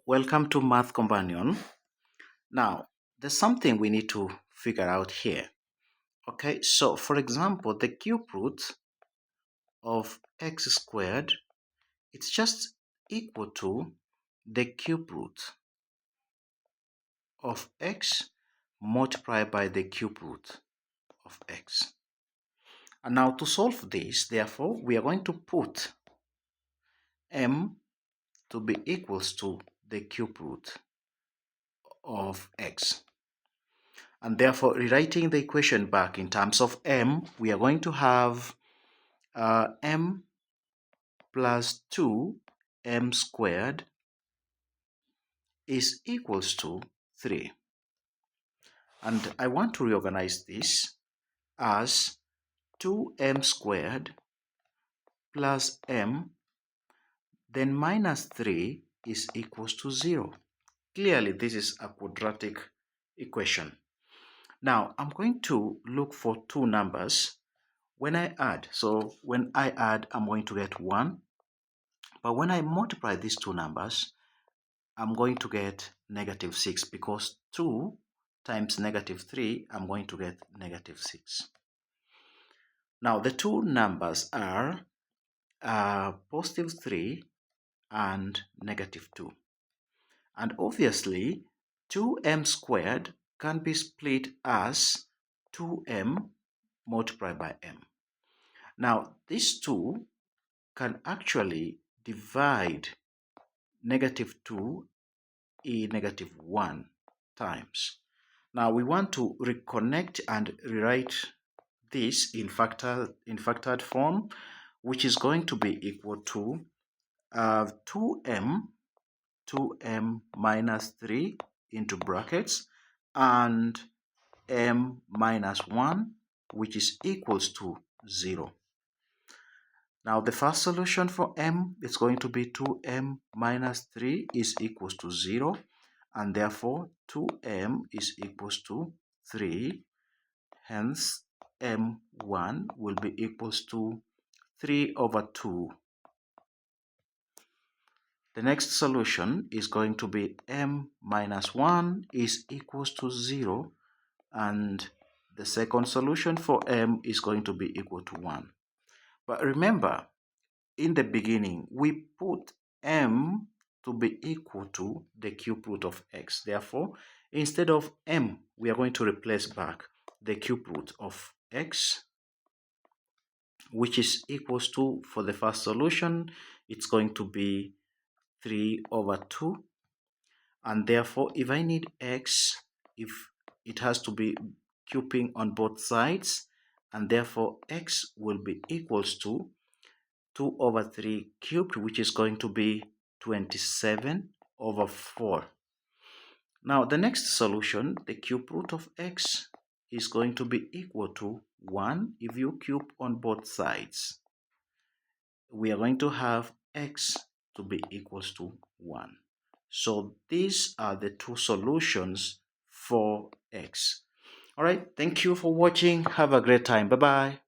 welcome to Math Companion. Now, there's something we need to figure out here. Okay, so for example, the cube root of x squared, it's just equal to the cube root of x multiplied by the cube root of x. And now to solve this, therefore, we are going to put m to be equals to the cube root of x. And therefore, rewriting the equation back in terms of m, we are going to have m plus 2m squared is equals to 3. And I want to reorganize this as 2m squared plus m, then minus 3 is equals to 0. Clearly, this is a quadratic equation. Now, I'm going to look for two numbers when I add. So when I add, I'm going to get 1. But when I multiply these two numbers, I'm going to get negative 6, because 2 times negative 3, I'm going to get negative 6. Now, the two numbers are positive 3 and negative 2. And obviously, 2m squared can be split as 2m multiplied by m. Now, these two can actually divide negative 2 in negative 1 times. Now, we want to reconnect and rewrite this in factored form, which is going to be equal to 2m minus 3 into brackets and m minus 1, which is equals to 0. Now, the first solution for m is going to be 2m minus 3 is equals to 0, and therefore 2m is equals to 3. Hence, m1 will be equals to 3 over 2. The next solution is going to be m minus 1 is equals to 0, and the second solution for m is going to be equal to 1. But remember, in the beginning, we put m to be equal to the cube root of x. Therefore, instead of m, we are going to replace back the cube root of x, which is equals to, for the first solution, it's going to be 3 over 2. And therefore, if I need x, if it has to be cubing on both sides, and therefore x will be equals to 2 over 3 cubed, which is going to be 27 over 4. Now, the next solution, the cube root of x, is going to be equal to 1 if you cube on both sides. We are going to have x to be equals to 1. So these are the two solutions for x. All right, thank you for watching. Have a great time. Bye-bye.